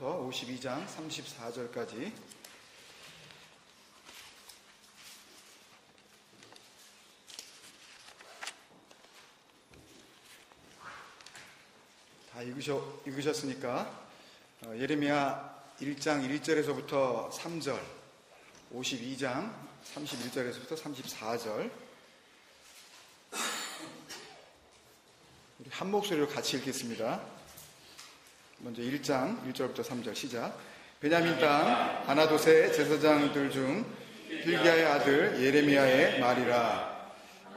1절부터 52장 34절까지 다 읽으셨으니까 예레미야 1장 1절에서부터 3절, 52장 31절에서부터 34절 우리 한 목소리로 같이 읽겠습니다. 먼저 1장 1절부터 3절 시작. 베냐민 땅 아나돗의 제사장들 중 hil기야의 아들 예레미야의 말이라.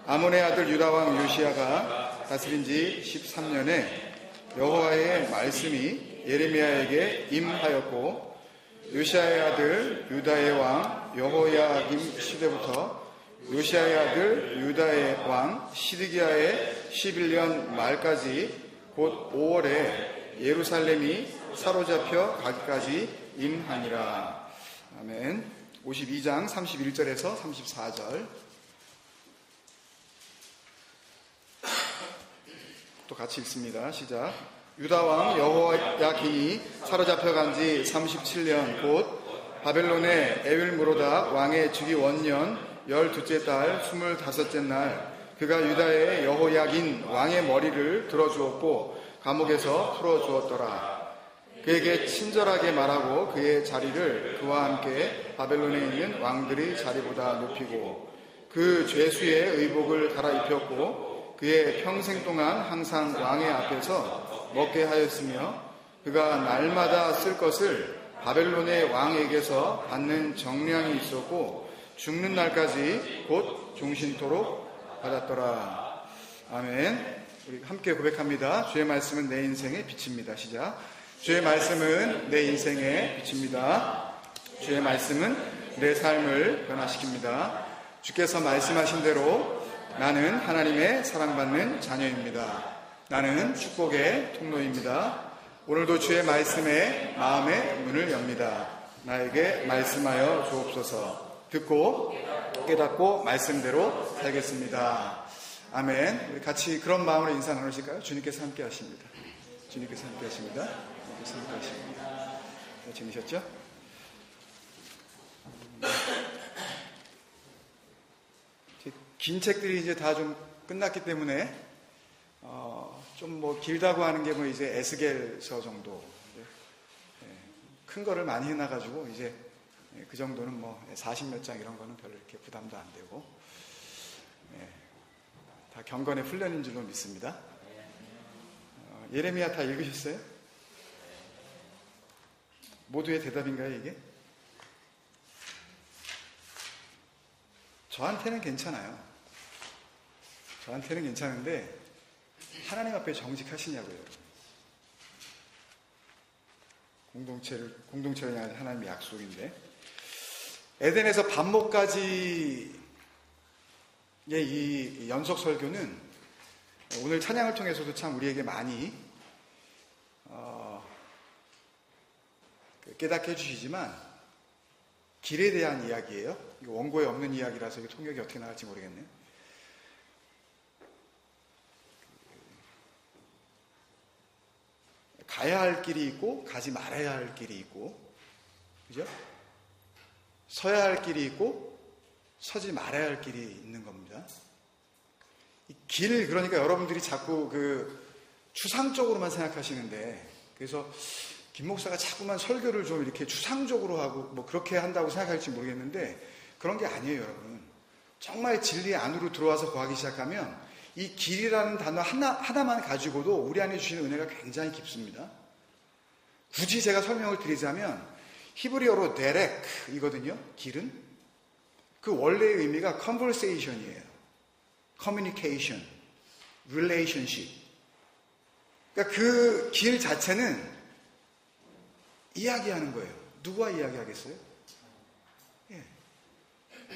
아몬의 아들 유다왕 요시야가 다스린 지 13년에 여호와의 말씀이 예레미야에게 임하였고, 요시야의 아들 유다의 왕 여호야김 시대부터 요시야의 아들 유다의 왕 시드기야의 11년 말까지 곧 5월에 예루살렘이 사로잡혀 가기까지 임하니라. 아멘. 52장 31절에서 34절 또 같이 읽습니다. 시작. 유다왕 여호야김이 사로잡혀간 지 37년 곧 바벨론의 에윌므로닥 왕의 주기 원년 12째 달 25째 날 그가 유다의 여호야긴 왕의 머리를 들어주었고 감옥에서 풀어주었더라. 그에게 친절하게 말하고 그의 자리를 그와 함께 바벨론에 있는 왕들의 자리보다 높이고 그 죄수의 의복을 갈아입혔고 그의 평생 동안 항상 왕의 앞에서 먹게 하였으며 그가 날마다 쓸 것을 바벨론의 왕에게서 받는 정량이 있었고 죽는 날까지 곧 종신토록 받았더라. 아멘. 우리 함께 고백합니다. 주의 말씀은 내 인생의 빛입니다. 시작. 주의 말씀은 내 인생의 빛입니다. 주의 말씀은 내 삶을 변화시킵니다. 주께서 말씀하신 대로 나는 하나님의 사랑받는 자녀입니다. 나는 축복의 통로입니다. 오늘도 주의 말씀에 마음의 문을 엽니다. 나에게 말씀하여 주옵소서. 듣고 깨닫고 말씀대로 살겠습니다. 아멘. 우리 같이 그런 마음으로 인사 나누실까요? 주님께서 함께 하십니다. 주님께서 함께 하십니다. 주님께서 함께 하십니다. 재미셨죠? 긴 책들이 이제 다 좀 끝났기 때문에 좀 뭐 길다고 하는 게 뭐 이제 에스겔서 정도 큰 거를 많이 해놔가지고 이제 그 정도는 뭐 40몇 장 이런 거는 별로 이렇게 부담도 안 되고 다 경건의 훈련인 줄로 믿습니다. 예레미야 다 읽으셨어요? 모두의 대답인가요 이게? 저한테는 괜찮아요. 저한테는 괜찮은데 하나님 앞에 정직하시냐고요. 공동체를 향한 하나님의 약속인데 에덴에서 반목까지의 이 연속 설교는 오늘 찬양을 통해서도 참 우리에게 많이 깨닫게 해주시지만 길에 대한 이야기예요. 이거 원고에 없는 이야기라서 이게 통역이 어떻게 나갈지 모르겠네요. 가야 할 길이 있고 가지 말아야 할 길이 있고, 그죠? 서야 할 길이 있고 서지 말아야 할 길이 있는 겁니다. 이 길, 그러니까 여러분들이 자꾸 그 추상적으로만 생각하시는데, 그래서 김 목사가 자꾸만 설교를 좀 이렇게 추상적으로 하고 뭐 그렇게 한다고 생각할지 모르겠는데 그런 게 아니에요, 여러분. 정말 진리 안으로 들어와서 구하기 시작하면 이 길이라는 단어 하나만 가지고도 우리 안에 주시는 은혜가 굉장히 깊습니다. 굳이 제가 설명을 드리자면 히브리어로 데렉이거든요. 길은 그 원래의 의미가 conversation이에요. communication, relationship. 그러니까 그 길 자체는 이야기하는 거예요. 누구와 이야기하겠어요?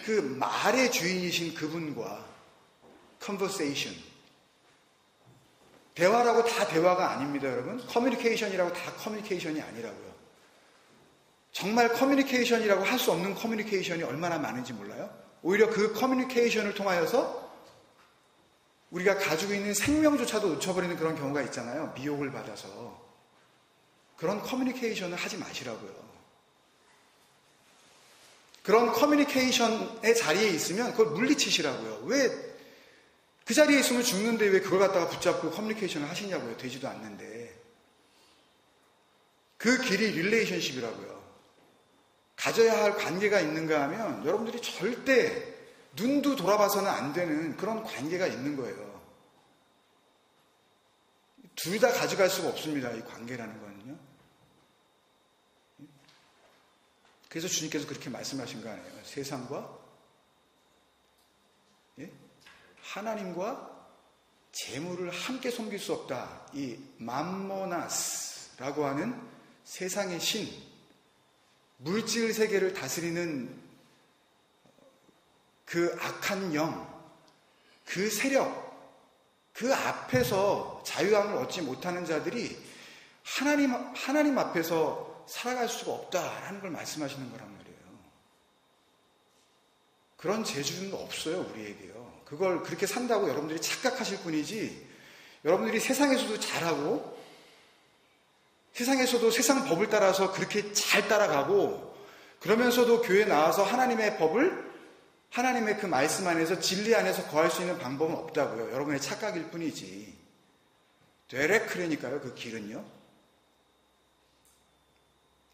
그 말의 주인이신 그분과 conversation. 대화라고 다 대화가 아닙니다, 여러분. 커뮤니케이션이라고 다 커뮤니케이션이 아니라고요. 정말 커뮤니케이션이라고 할 수 없는 커뮤니케이션이 얼마나 많은지 몰라요? 오히려 그 커뮤니케이션을 통하여서 우리가 가지고 있는 생명조차도 놓쳐버리는 그런 경우가 있잖아요. 미혹을 받아서. 그런 커뮤니케이션을 하지 마시라고요. 그런 커뮤니케이션의 자리에 있으면 그걸 물리치시라고요. 왜 그 자리에 있으면 죽는데 왜 그걸 갖다가 붙잡고 커뮤니케이션을 하시냐고요. 되지도 않는데. 그 길이 릴레이션십이라고요. 가져야 할 관계가 있는가 하면 여러분들이 절대 눈도 돌아봐서는 안 되는 그런 관계가 있는 거예요. 둘 다 가져갈 수가 없습니다. 이 관계라는 거는요. 그래서 주님께서 그렇게 말씀하신 거 아니에요. 세상과 하나님과 재물을 함께 섬길 수 없다. 이 맘모나스라고 하는 세상의 신, 물질 세계를 다스리는 그 악한 영, 그 세력, 그 앞에서 자유함을 얻지 못하는 자들이 하나님 앞에서 살아갈 수가 없다라는 걸 말씀하시는 거란 말이에요. 그런 재주는 없어요, 우리에게요. 그걸 그렇게 산다고 여러분들이 착각하실 뿐이지, 여러분들이 세상에서도 잘하고 세상에서도 세상 법을 따라서 그렇게 잘 따라가고 그러면서도 교회에 나와서 하나님의 법을, 하나님의 그 말씀 안에서 진리 안에서 거할 수 있는 방법은 없다고요. 여러분의 착각일 뿐이지. 되레크레니까요, 그 길은요.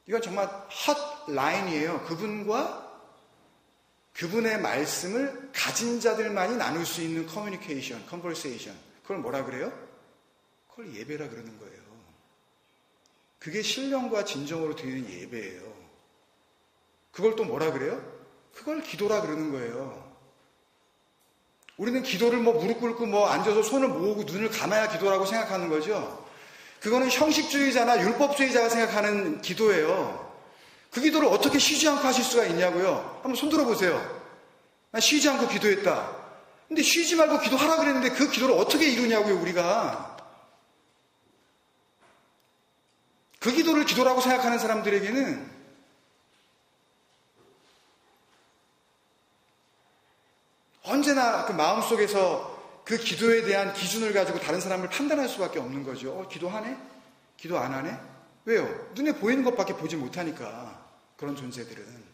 이건 정말 핫 라인이에요. 그분과 그분의 말씀을 가진 자들만이 나눌 수 있는 커뮤니케이션, 컨버세이션. 그걸 뭐라 그래요? 그걸 예배라 그러는 거예요. 그게 신령과 진정으로 드리는 예배예요. 그걸 또 뭐라 그래요? 그걸 기도라 그러는 거예요. 우리는 기도를 무릎 꿇고 앉아서 손을 모으고 눈을 감아야 기도라고 생각하는 거죠. 그거는 형식주의자나 율법주의자가 생각하는 기도예요. 그 기도를 어떻게 쉬지 않고 하실 수가 있냐고요. 한번 손 들어보세요. 난 쉬지 않고 기도했다. 근데 쉬지 말고 기도하라 그랬는데 그 기도를 어떻게 이루냐고요, 우리가. 그 기도를 기도라고 생각하는 사람들에게는 언제나 그 마음속에서 그 기도에 대한 기준을 가지고 다른 사람을 판단할 수밖에 없는 거죠. 기도하네? 기도 안 하네? 왜요? 눈에 보이는 것밖에 보지 못하니까. 그런 존재들은.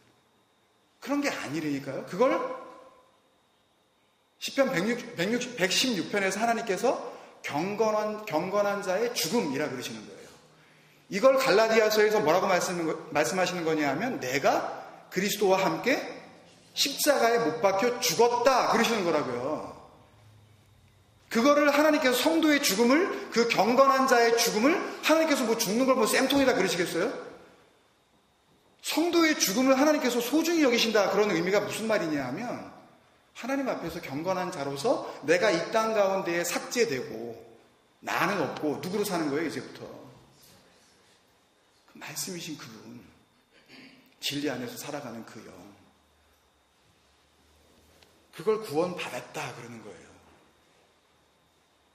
그런 게 아니라니까요. 그걸 시편 116편에서 하나님께서 경건한 자의 죽음이라 그러시는 거예요. 이걸 갈라디아서에서 뭐라고 말씀하시는 거냐 하면 내가 그리스도와 함께 십자가에 못 박혀 죽었다 그러시는 거라고요. 그거를 하나님께서 성도의 죽음을, 그 경건한 자의 죽음을 하나님께서 죽는 걸 쌤통이다 그러시겠어요? 성도의 죽음을 하나님께서 소중히 여기신다 그런 의미가 무슨 말이냐 하면 하나님 앞에서 경건한 자로서 내가 이 땅 가운데에 삭제되고 나는 없고 누구로 사는 거예요 이제부터? 그 말씀이신 그분, 진리 안에서 살아가는 그 영, 그걸 구원받았다 그러는 거예요.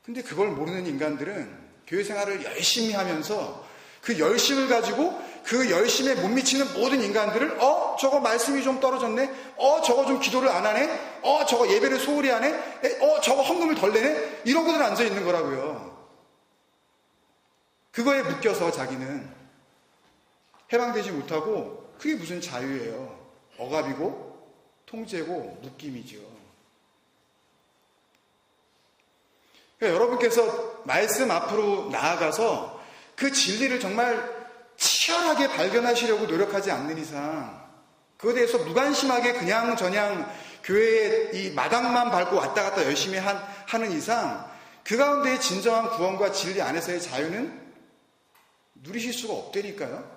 근데 그걸 모르는 인간들은 교회 생활을 열심히 하면서 그 열심을 가지고 그 열심에 못 미치는 모든 인간들을 저거 말씀이 좀 떨어졌네, 저거 좀 기도를 안 하네, 저거 예배를 소홀히 하네, 저거 헌금을 덜 내네, 이러고들 앉아있는 거라고요. 그거에 묶여서 자기는 해방되지 못하고 그게 무슨 자유예요. 억압이고 통제고 묶임이죠. 그러니까 여러분께서 말씀 앞으로 나아가서 그 진리를 정말 치열하게 발견하시려고 노력하지 않는 이상, 그거에 대해서 무관심하게 그냥 저냥 교회에 이 마당만 밟고 왔다 갔다 열심히 하는 이상 그 가운데의 진정한 구원과 진리 안에서의 자유는 누리실 수가 없다니까요.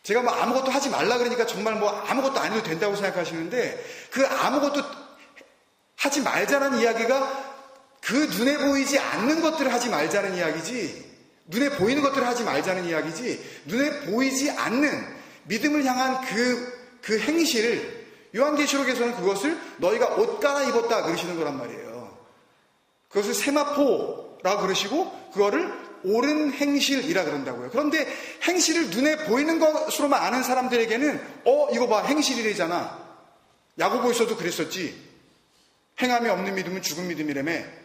제가 아무것도 하지 말라 그러니까 정말 아무것도 안 해도 된다고 생각하시는데 그 아무것도 하지 말자는 이야기가 그 눈에 보이지 않는 것들을 하지 말자는 이야기지, 눈에 보이는 것들을 하지 말자는 이야기지, 눈에 보이지 않는 믿음을 향한 그 행실을, 요한계시록에서는 그것을 너희가 옷 갈아입었다 그러시는 거란 말이에요. 그것을 세마포라고 그러시고 그거를 옳은 행실이라 그런다고요. 그런데 행실을 눈에 보이는 것으로만 아는 사람들에게는 이거 봐, 행실이래잖아. 야고보에서도 그랬었지. 행함이 없는 믿음은 죽은 믿음이라며.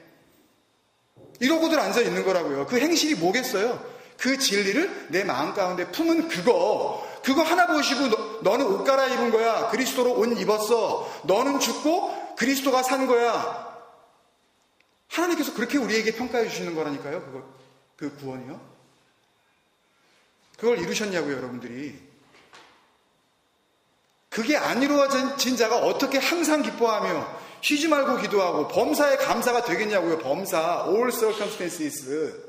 이러고들 앉아 있는 거라고요. 그 행실이 뭐겠어요? 그 진리를 내 마음 가운데 품은 그거 하나 보시고 너는 옷 갈아입은 거야. 그리스도로 옷 입었어. 너는 죽고 그리스도가 산 거야. 하나님께서 그렇게 우리에게 평가해 주시는 거라니까요. 그 구원이요. 그걸 이루셨냐고요, 여러분들이. 그게 안 이루어진 자가 어떻게 항상 기뻐하며 쉬지 말고 기도하고 범사에 감사가 되겠냐고요. 범사. All circumstances.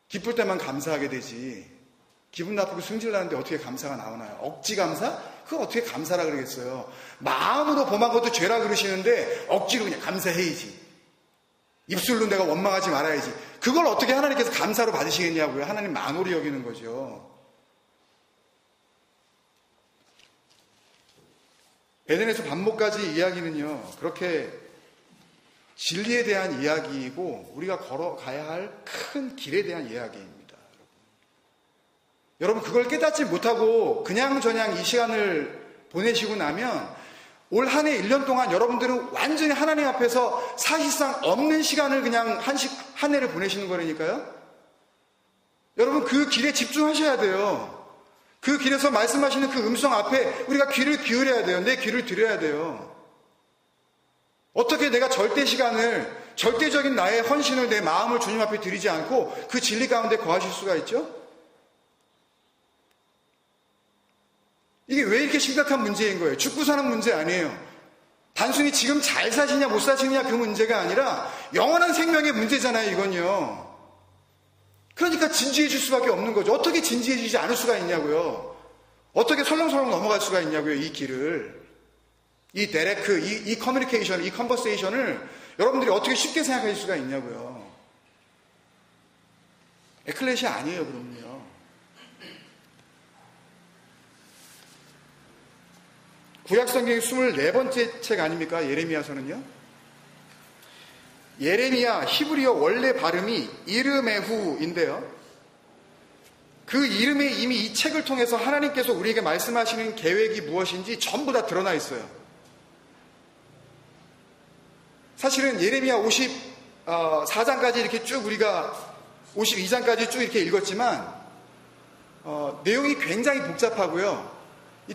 기쁠 때만 감사하게 되지. 기분 나쁘고 승질 나는데 어떻게 감사가 나오나요? 억지 감사? 그거 어떻게 감사라 그러겠어요? 마음으로 범한 것도 죄라 그러시는데 억지로 그냥 감사해야지. 입술로 내가 원망하지 말아야지. 그걸 어떻게 하나님께서 감사로 받으시겠냐고요. 하나님 만홀히 여기는 거죠. 에덴에서 반목까지 이야기는요, 그렇게 진리에 대한 이야기이고 우리가 걸어가야 할 큰 길에 대한 이야기입니다. 여러분, 그걸 깨닫지 못하고 그냥저냥 이 시간을 보내시고 나면 올 한 해 1년 동안 여러분들은 완전히 하나님 앞에서 사실상 없는 시간을 그냥 한 해를 보내시는 거라니까요. 여러분, 그 길에 집중하셔야 돼요. 그 길에서 말씀하시는 그 음성 앞에 우리가 귀를 기울여야 돼요. 내 귀를 들여야 돼요. 어떻게 내가 절대 시간을, 절대적인 나의 헌신을 내 마음을 주님 앞에 드리지 않고 그 진리 가운데 거하실 수가 있죠? 이게 왜 이렇게 심각한 문제인 거예요? 죽고 사는 문제 아니에요. 단순히 지금 잘 사시냐 못 사시느냐 그 문제가 아니라 영원한 생명의 문제잖아요, 이건요. 그러니까 진지해질 수밖에 없는 거죠. 어떻게 진지해지지 않을 수가 있냐고요. 어떻게 설렁설렁 넘어갈 수가 있냐고요, 이 길을. 이 데레크, 이 커뮤니케이션, 이 컨버세이션을 여러분들이 어떻게 쉽게 생각할 수가 있냐고요. 에클레시아 아니에요, 그럼요. 구약성경의 24번째 책 아닙니까? 예레미야서는요. 예레미야 히브리어 원래 발음이 이르메후인데요. 그 이름에 이미 이 책을 통해서 하나님께서 우리에게 말씀하시는 계획이 무엇인지 전부 다 드러나 있어요. 사실은 예레미야 54장까지 이렇게 쭉 우리가 52장까지 쭉 이렇게 읽었지만 내용이 굉장히 복잡하고요.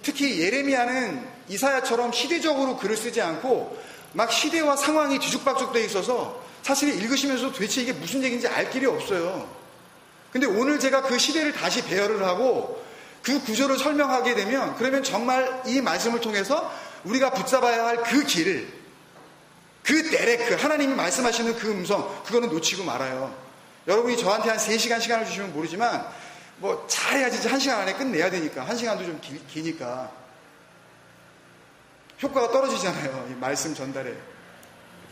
특히 예레미야는 이사야처럼 시대적으로 글을 쓰지 않고 막 시대와 상황이 뒤죽박죽되어 있어서 사실 읽으시면서 도대체 이게 무슨 얘기인지 알 길이 없어요. 근데 오늘 제가 그 시대를 다시 배열을 하고 그 구조를 설명하게 되면 그러면 정말 이 말씀을 통해서 우리가 붙잡아야 할 그 길, 그 데레크, 하나님이 말씀하시는 그 음성, 그거는 놓치고 말아요. 여러분이 저한테 한 3시간 시간을 주시면 모르지만 뭐 잘해야지 1시간 안에 끝내야 되니까 1시간도 좀 기니까 효과가 떨어지잖아요. 이 말씀 전달의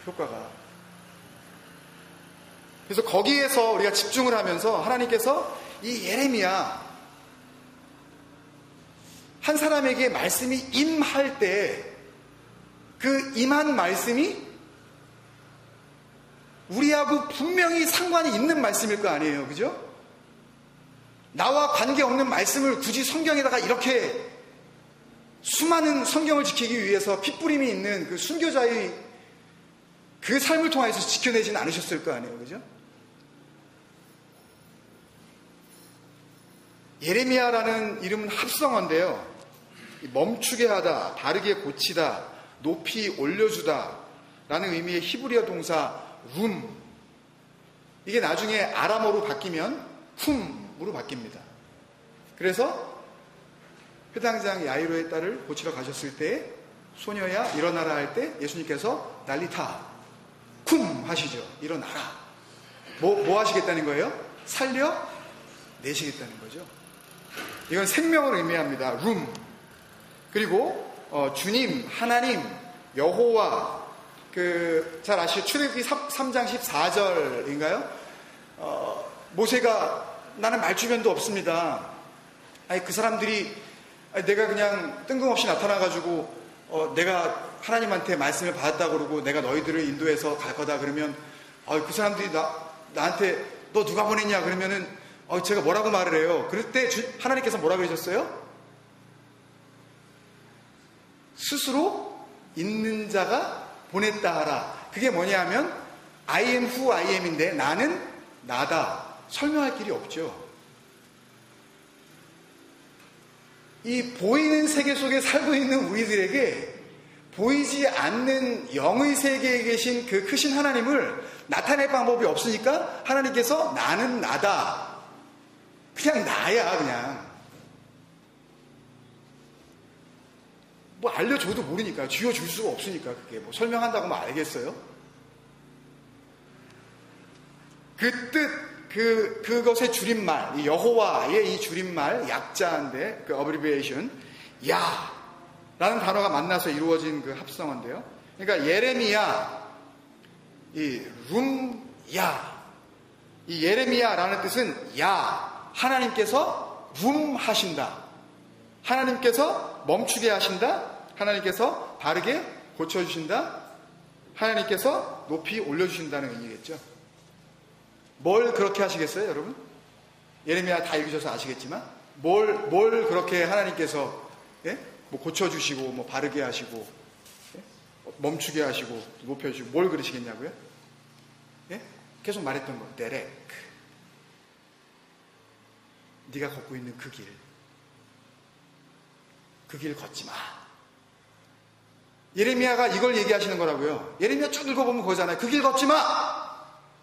효과가. 그래서 거기에서 우리가 집중을 하면서 하나님께서 이 예레미야 한 사람에게 말씀이 임할 때 그 임한 말씀이 우리하고 분명히 상관이 있는 말씀일 거 아니에요. 그죠? 나와 관계없는 말씀을 굳이 성경에다가 이렇게 수많은 성경을 지키기 위해서 핏부림이 있는 그 순교자의 그 삶을 통해서 지켜내지는 않으셨을 거 아니에요. 그죠? 예레미야라는 이름은 합성어인데요. 멈추게 하다, 바르게 고치다, 높이 올려주다 라는 의미의 히브리어 동사 룸, 이게 나중에 아람어로 바뀌면 훔으로 바뀝니다. 그래서 회당장 야이로의 딸을 고치러 가셨을 때 소녀야 일어나라 할 때 예수님께서 난리타 쿰 하시죠. 일어나라. 뭐 하시겠다는 거예요? 살려 내시겠다는 거죠. 이건 생명을 의미합니다. 룸. 그리고 주님, 하나님, 여호와, 잘 아시죠? 출애굽기 3장 14절인가요? 모세가 나는 말주변도 없습니다. 아니 그 사람들이 내가 그냥 뜬금없이 나타나가지고 내가 하나님한테 말씀을 받았다 그러고 내가 너희들을 인도해서 갈 거다 그러면 그 사람들이 나한테 너 누가 보냈냐 그러면은 제가 뭐라고 말을 해요. 그럴 때 하나님께서 뭐라 그러셨어요? 스스로 있는 자가 보냈다 하라. 그게 뭐냐 하면 I am who I am인데 나는 나다. 설명할 길이 없죠. 이 보이는 세계 속에 살고 있는 우리들에게 보이지 않는 영의 세계에 계신 그 크신 하나님을 나타낼 방법이 없으니까 하나님께서 나는 나다. 그냥 나야, 그냥. 뭐 알려줘도 모르니까, 쥐어줄 수가 없으니까, 그게 뭐 설명한다고 하면 알겠어요? 그 뜻, 그것의 줄임말, 이 여호와의 이 줄임말, 약자인데, 그 abbreviation, 야, 라는 단어가 만나서 이루어진 그 합성어인데요. 그러니까 예레미야, 이 룸야, 이 예레미야라는 뜻은 야, 하나님께서 하신다. 하나님께서 멈추게 하신다. 하나님께서 바르게 고쳐주신다. 하나님께서 높이 올려주신다는 의미겠죠. 뭘 그렇게 하시겠어요, 여러분? 예레미야 다 읽으셔서 아시겠지만 뭘 그렇게 하나님께서 뭐 고쳐주시고 뭐 바르게 하시고 멈추게 하시고 높여주시고 뭘 그러시겠냐고요? 계속 말했던 거, 데렉. 네가 걷고 있는 그 길 걷지 마. 예레미야가 이걸 얘기하시는 거라고요. 예레미야 쭉 읽어보면 그거잖아요. 그 길 걷지 마.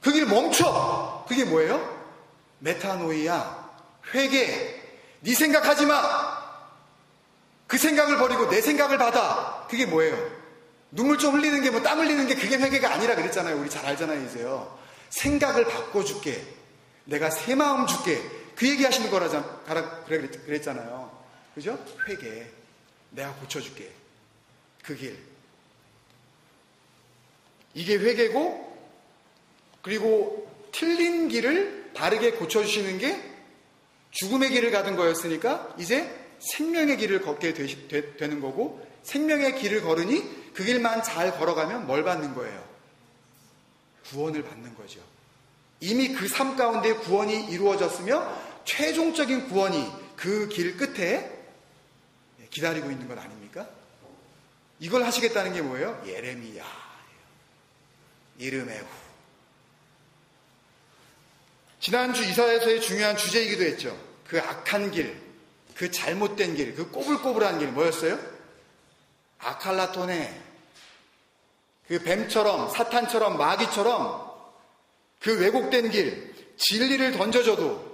그 길 멈춰. 그게 뭐예요? 메타노이야, 회개. 네 생각하지 마. 그 생각을 버리고 내 생각을 받아. 그게 뭐예요? 눈물 좀 흘리는 게, 뭐 땀 흘리는 게 그게 회개가 아니라 그랬잖아요. 우리 잘 알잖아요, 이제요. 생각을 바꿔줄게. 내가 새 마음 줄게. 그 얘기 하시는 그랬잖아요. 그죠? 회개. 내가 고쳐줄게. 그 길. 이게 회개고, 그리고 틀린 길을 바르게 고쳐주시는 게 죽음의 길을 가던 거였으니까 이제 생명의 길을 걷게 되는 거고, 생명의 길을 걸으니 그 길만 잘 걸어가면 뭘 받는 거예요? 구원을 받는 거죠. 이미 그 삶 가운데 구원이 이루어졌으며 최종적인 구원이 그 길 끝에 기다리고 있는 것 아닙니까? 이걸 하시겠다는 게 뭐예요? 예레미야. 이르메후. 지난주 이사야서의 중요한 주제이기도 했죠. 그 악한 길, 그 잘못된 길, 그 꼬불꼬불한 길 뭐였어요? 아칼라토네. 그 뱀처럼, 사탄처럼, 마귀처럼 그 왜곡된 길, 진리를 던져줘도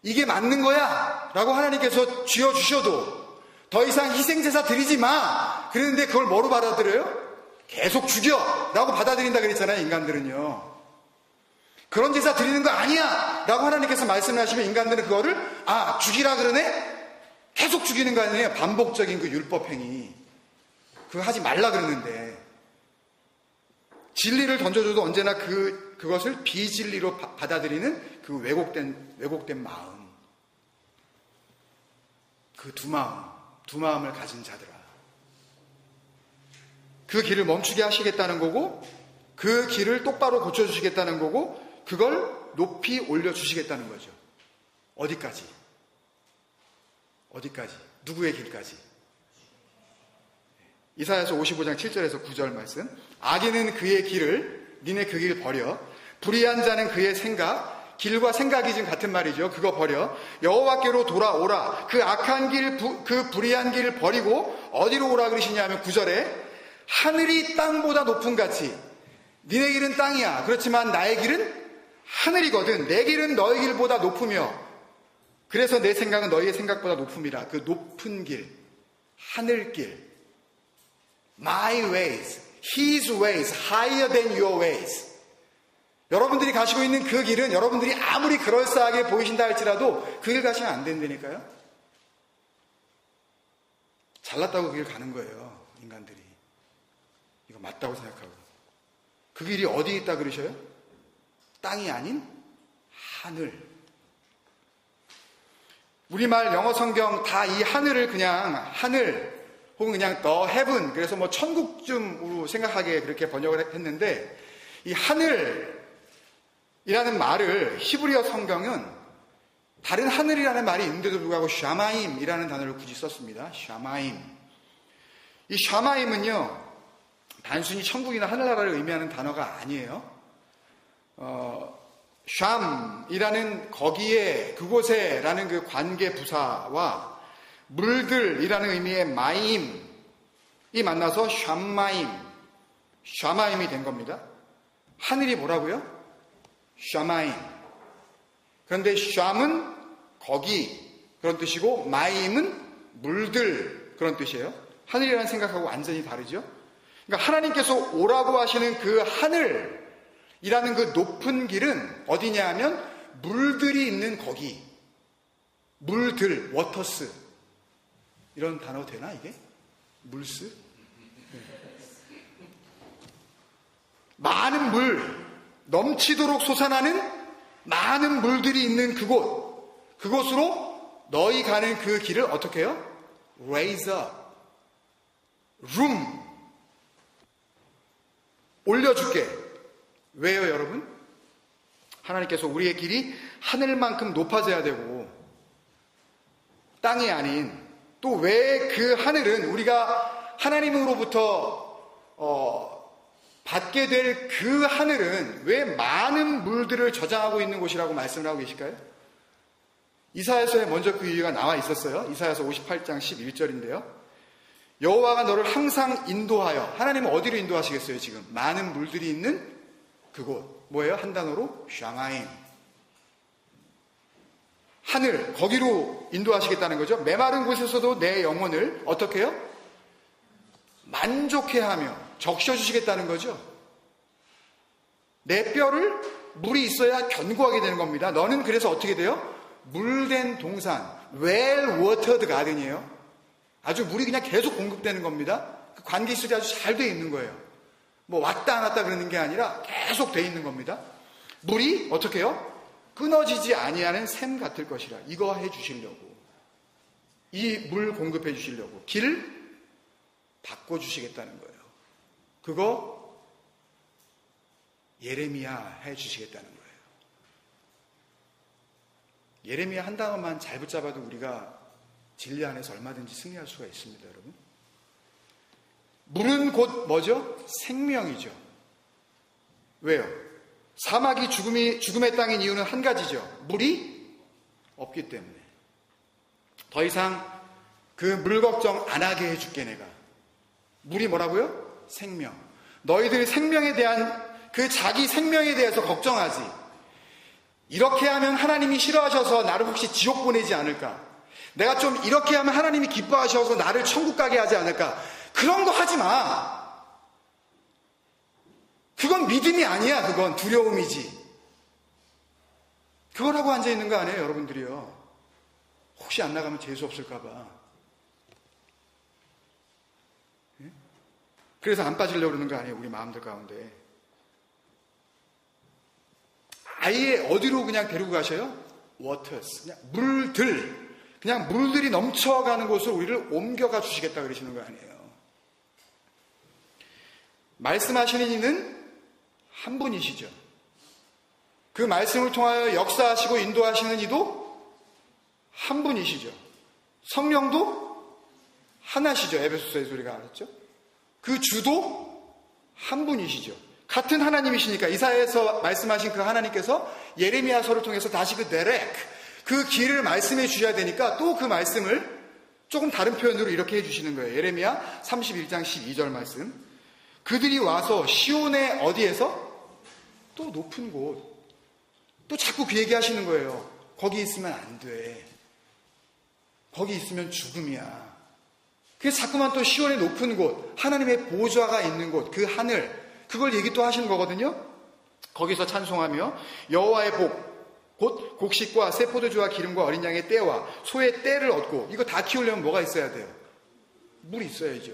이게 맞는 거야 라고 하나님께서 쥐어주셔도 더 이상 희생제사 드리지 마. 그랬는데 그걸 뭐로 받아들여요? 계속 죽여 라고 받아들인다 그랬잖아요, 인간들은요. 그런 제사 드리는 거 아니야 라고 하나님께서 말씀을 하시면 인간들은 그거를 죽이라 그러네? 계속 죽이는 거 아니에요. 반복적인 그 율법행위. 그거 하지 말라 그러는데 진리를 던져줘도 언제나 그것을 비진리로 받아들이는 그 왜곡된 마음. 그 두 마음을 가진 자들아. 그 길을 멈추게 하시겠다는 거고, 그 길을 똑바로 고쳐주시겠다는 거고, 그걸 높이 올려주시겠다는 거죠. 어디까지? 누구의 길까지? 이사야서 55장 7절에서 9절 말씀. 악인은 그의 길을, 니네 그 길 버려. 불의한 자는 그의 생각, 길과 생각이 지금 같은 말이죠. 그거 버려. 여호와께로 돌아오라. 그 악한 길, 그 불의한 길을 버리고 어디로 오라 그러시냐면 9절에 하늘이 땅보다 높은 같이. 니네 길은 땅이야. 그렇지만 나의 길은 하늘이거든. 내 길은 너의 길보다 높으며 그래서 내 생각은 너희의 생각보다 높음이라. 그 높은 길, 하늘길. My ways, His ways, higher than your ways. 여러분들이 가시고 있는 그 길은 여러분들이 아무리 그럴싸하게 보이신다 할지라도 그 길 가시면 안 된다니까요. 잘났다고 그 길 가는 거예요, 인간들이. 이거 맞다고 생각하고. 그 길이 어디 있다 그러셔요? 땅이 아닌 하늘. 우리말 영어 성경 다 이 하늘을 그냥 하늘 혹은 그냥 the heaven, 그래서 뭐 천국쯤으로 생각하게 그렇게 번역을 했는데, 이 하늘이라는 말을 히브리어 성경은 다른 하늘이라는 말이 있는데도 불구하고 샤마임이라는 단어를 굳이 썼습니다. 샤마임. 이 샤마임은요, 단순히 천국이나 하늘나라를 의미하는 단어가 아니에요. 샴이라는 거기에, 그곳에라는 그 관계 부사와 물들이라는 의미의 마임이 만나서 샤마임이 된 겁니다. 하늘이 뭐라고요? 샤마임. 그런데 샴은 거기 그런 뜻이고 마임은 물들 그런 뜻이에요. 하늘이라는 생각하고 완전히 다르죠. 그러니까 하나님께서 오라고 하시는 그 하늘이라는 그 높은 길은 어디냐 하면 물들이 있는 거기. 물들, 워터스. 이런 단어 되나 이게? 물스? 많은 물, 넘치도록 솟아나는 많은 물들이 있는 그곳으로 너희 가는 그 길을 어떻게 해요? Raise up. room. 올려줄게. 왜요, 여러분? 하나님께서 우리의 길이 하늘만큼 높아져야 되고 땅이 아닌, 또 왜 그 하늘은 우리가 하나님으로부터 받게 될 그 하늘은 왜 많은 물들을 저장하고 있는 곳이라고 말씀을 하고 계실까요? 이사야서에 먼저 그 이유가 나와 있었어요. 이사야서 58장 11절인데요. 여호와가 너를 항상 인도하여, 하나님은 어디로 인도하시겠어요 지금? 많은 물들이 있는 그곳. 뭐예요? 한 단어로 샤마임. 하늘, 거기로 인도하시겠다는 거죠. 메마른 곳에서도 내 영혼을 어떻게 해요? 만족해하며 적셔주시겠다는 거죠. 내 뼈를 물이 있어야 견고하게 되는 겁니다. 너는 그래서 어떻게 돼요? 물된 동산, well watered garden이에요. 아주 물이 그냥 계속 공급되는 겁니다. 그 관계 시설이 아주 잘 돼 있는 거예요. 뭐 왔다 안 왔다 그러는 게 아니라 계속 돼 있는 겁니다. 물이 어떻게 해요? 끊어지지 아니하는 샘 같을 것이라. 이거 해 주시려고, 이 물 공급해 주시려고 길 바꿔 주시겠다는 거예요. 그거 예레미야 해 주시겠다는 거예요. 예레미야 한 단어만 잘 붙잡아도 우리가 진리 안에서 얼마든지 승리할 수가 있습니다, 여러분. 물은 곧 뭐죠? 생명이죠. 왜요? 사막이 죽음의 땅인 이유는 한 가지죠. 물이 없기 때문에. 더 이상 그 물 걱정 안 하게 해줄게 내가. 물이 뭐라고요? 생명. 너희들 생명에 대한 그 자기 생명에 대해서 걱정하지. 이렇게 하면 하나님이 싫어하셔서 나를 혹시 지옥 보내지 않을까? 내가 좀 이렇게 하면 하나님이 기뻐하셔서 나를 천국 가게 하지 않을까? 그런 거 하지 마. 그건 믿음이 아니야. 그건 두려움이지. 그걸 하고 앉아있는 거 아니에요, 여러분들이요. 혹시 안 나가면 재수 없을까 봐. 그래서 안 빠지려고 그러는 거 아니에요, 우리 마음들 가운데. 아예 어디로 그냥 데리고 가셔요? waters. 그냥 물들. 그냥 물들이 넘쳐가는 곳으로 우리를 옮겨가 주시겠다 그러시는 거 아니에요. 말씀하시는 이는 한 분이시죠. 그 말씀을 통하여 역사하시고 인도하시는 이도 한 분이시죠. 성령도 하나시죠. 에베소서에서 우리가 알았죠. 그 주도 한 분이시죠. 같은 하나님이시니까 이사야에서 말씀하신 그 하나님께서 예레미야서를 통해서 다시 그 데렉, 그 길을 말씀해 주셔야 되니까 또 그 말씀을 조금 다른 표현으로 이렇게 해주시는 거예요. 예레미야 31장 12절 말씀. 그들이 와서 시온의 어디에서? 또 높은 곳. 또 자꾸 그 얘기 하시는 거예요. 거기 있으면 안 돼. 거기 있으면 죽음이야. 그래서 자꾸만 또 시온의 높은 곳, 하나님의 보좌가 있는 곳, 그 하늘, 그걸 얘기 또 하시는 거거든요. 거기서 찬송하며 여호와의 복, 곧 곡식과 새 포도주와 기름과 어린 양의 떼와 소의 떼를 얻고, 이거 다 키우려면 뭐가 있어야 돼요? 물이 있어야죠.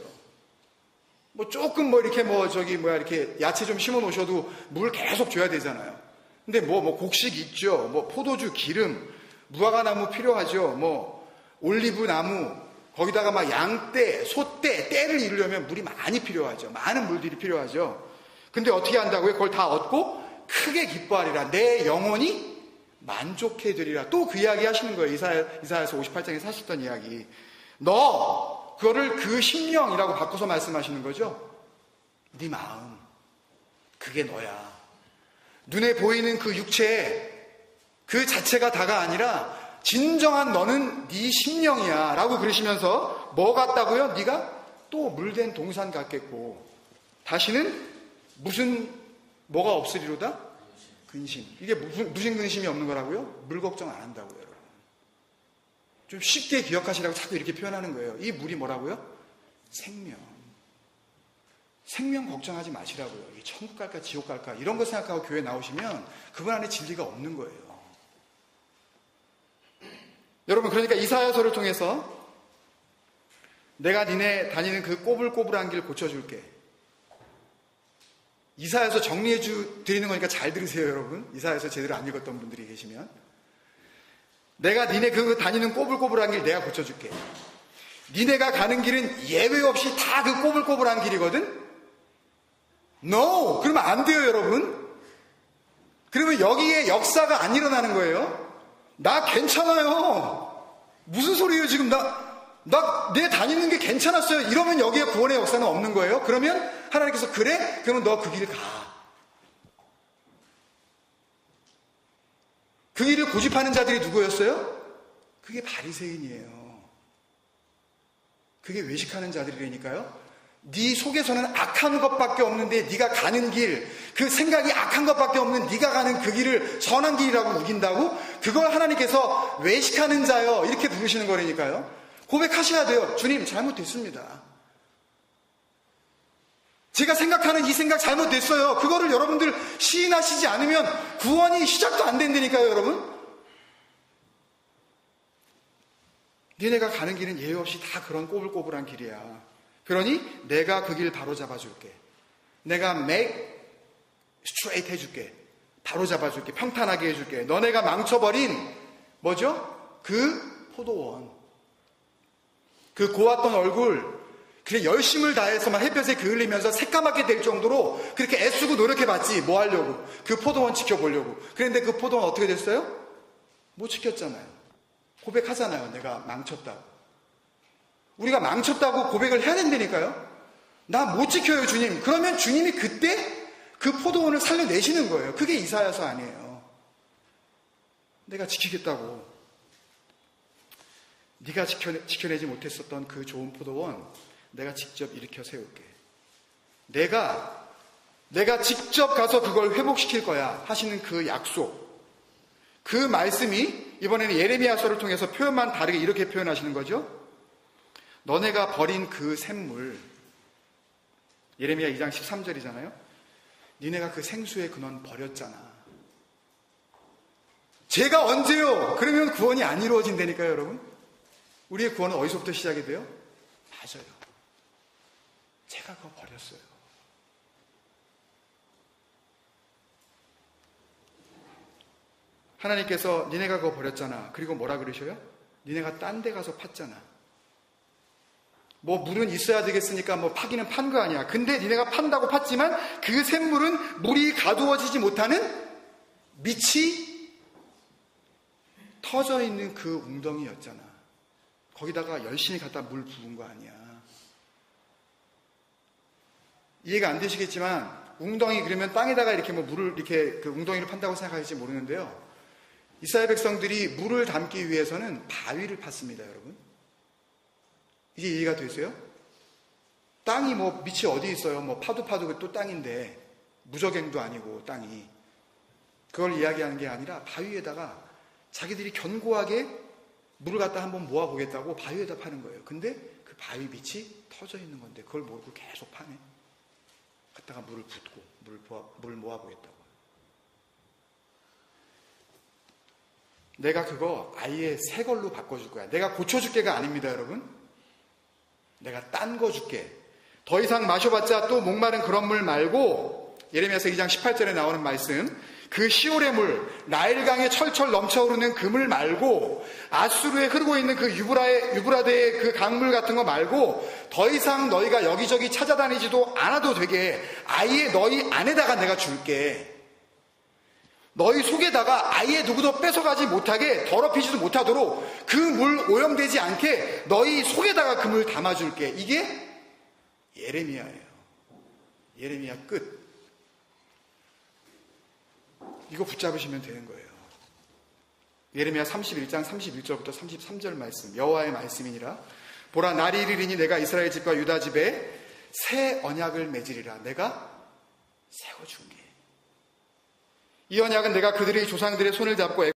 뭐 조금 이렇게 야채 좀 심어 놓으셔도 물 계속 줘야 되잖아요. 근데 뭐 곡식 있죠. 뭐 포도주, 기름, 무화과나무 필요하죠. 뭐 올리브 나무, 거기다가 막 양떼, 소떼, 떼를 이루려면 물이 많이 필요하죠. 많은 물들이 필요하죠. 근데 어떻게 한다고요? 그걸 다 얻고 크게 기뻐하리라. 내 영혼이 만족해 되리라. 또 그 이야기 하시는 거예요. 이사야서 58장에서 하셨던 이야기. 그거를 그 심령이라고 바꿔서 말씀하시는 거죠. 네 마음, 그게 너야. 눈에 보이는 그 육체 그 자체가 다가 아니라 진정한 너는 네 심령이야 라고 그러시면서 뭐 같다고요? 네가 또 물된 동산 같겠고 다시는 뭐가 없으리로다? 근심. 이게 무슨 근심이 없는 거라고요? 물 걱정 안 한다고요, 여러분. 좀 쉽게 기억하시라고 자꾸 이렇게 표현하는 거예요. 이 물이 뭐라고요? 생명. 생명 걱정하지 마시라고요. 이게 천국 갈까 지옥 갈까 이런 거 생각하고 교회 나오시면 그분 안에 진리가 없는 거예요. 여러분, 그러니까 이사야서를 통해서 내가 니네 다니는 그 꼬불꼬불한 길 고쳐줄게. 이사야서 정리해 드리는 거니까 잘 들으세요, 여러분. 이사야서 제대로 안 읽었던 분들이 계시면. 내가 니네 그 다니는 꼬불꼬불한 길 내가 고쳐줄게. 니네가 가는 길은 예외 없이 다 그 꼬불꼬불한 길이거든? No! 그러면 안 돼요, 여러분. 그러면 여기에 역사가 안 일어나는 거예요. 나 괜찮아요. 무슨 소리예요, 지금 내 다니는 게 괜찮았어요. 이러면 여기에 구원의 역사는 없는 거예요. 그러면 하나님께서 그래? 그러면 너 그 길을 가. 그 길을 고집하는 자들이 누구였어요? 그게 바리새인이에요. 그게 외식하는 자들이라니까요. 네 속에서는 악한 것밖에 없는데 네가 가는 길, 그 생각이 악한 것밖에 없는 네가 가는 그 길을 선한 길이라고 우긴다고? 그걸 하나님께서 외식하는 자요 이렇게 부르시는 거라니까요. 고백하셔야 돼요. 주님, 잘못됐습니다. 제가 생각하는 이 생각 잘못됐어요. 그거를 여러분들 시인하시지 않으면 구원이 시작도 안 된다니까요, 여러분. 니네가 가는 길은 예외 없이 다 그런 꼬불꼬불한 길이야. 그러니 내가 그 길 바로 잡아줄게. 내가 make straight 해줄게. 바로 잡아줄게. 평탄하게 해줄게. 너네가 망쳐버린 뭐죠? 그 포도원. 그 고왔던 얼굴, 그래 열심을 다해서 막 햇볕에 그을리면서 새까맣게 될 정도로 그렇게 애쓰고 노력해봤지. 뭐 하려고? 그 포도원 지켜보려고. 그런데 그 포도원 어떻게 됐어요? 못 지켰잖아요. 고백하잖아요. 내가 망쳤다고. 우리가 망쳤다고 고백을 해야 된다니까요. 나 못 지켜요, 주님. 그러면 주님이 그때 그 포도원을 살려내시는 거예요. 그게 이사야서 아니에요. 내가 지키겠다고. 네가 지켜내지 못했었던 그 좋은 포도원 내가 직접 일으켜 세울게. 내가 직접 가서 그걸 회복시킬 거야 하시는 그 약속, 그 말씀이 이번에는 예레미야서를 통해서 표현만 다르게 이렇게 표현하시는 거죠. 너네가 버린 그 샘물, 예레미야 2장 13절이잖아요. 니네가 그 생수의 근원 버렸잖아. 제가 언제요? 그러면 구원이 안 이루어진다니까요, 여러분. 우리의 구원은 어디서부터 시작이 돼요? 맞아요. 제가 그거 버렸어요. 하나님께서 니네가 그거 버렸잖아. 그리고 뭐라 그러셔요? 니네가 딴 데 가서 팠잖아. 뭐 물은 있어야 되겠으니까 뭐 파기는 판 거 아니야. 근데 니네가 판다고 팠지만 그 샘물은 물이 가두어지지 못하는 밑이 터져 있는 그 웅덩이였잖아. 거기다가 열심히 갖다 물 부은 거 아니야. 이해가 안 되시겠지만 웅덩이 그러면 땅에다가 이렇게 뭐 물을 이렇게 그 웅덩이를 판다고 생각하실지 모르는데요. 이스라엘 백성들이 물을 담기 위해서는 바위를 팠습니다, 여러분. 이제 이해가 되세요? 땅이 뭐 밑이 어디 있어요? 뭐 파도 또 땅인데 무적행도 아니고 땅이. 그걸 이야기하는 게 아니라 바위에다가 자기들이 견고하게 물을 갖다 한번 모아보겠다고 바위에다 파는 거예요. 근데 그 바위 밑이 터져 있는 건데 그걸 모르고 계속 파네. 갖다가 물을 붓고 물 모아보겠다고. 내가 그거 아예 새 걸로 바꿔줄 거야. 내가 고쳐줄게가 아닙니다, 여러분. 내가 딴 거 줄게. 더 이상 마셔봤자 또 목마른 그런 물 말고, 예레미야서 2장 18절에 나오는 말씀, 그 시올의 물, 나일강에 철철 넘쳐오르는 그 물 말고, 아수르에 흐르고 있는 그 유브라데의 그 강물 같은 거 말고, 더 이상 너희가 여기저기 찾아다니지도 않아도 되게 아예 너희 안에다가 내가 줄게. 너희 속에다가 아예 누구도 뺏어가지 못하게, 더럽히지도 못하도록 그 물 오염되지 않게 너희 속에다가 그 물 담아줄게. 이게 예레미야예요. 예레미야 끝. 이거 붙잡으시면 되는 거예요. 예레미야 31장 31절부터 33절 말씀, 여호와의 말씀이니라. 보라, 날이 이르리니 내가 이스라엘 집과 유다 집에 새 언약을 맺으리라. 내가 세워준 게. 이 언약은 내가 그들의 조상들의 손을 잡고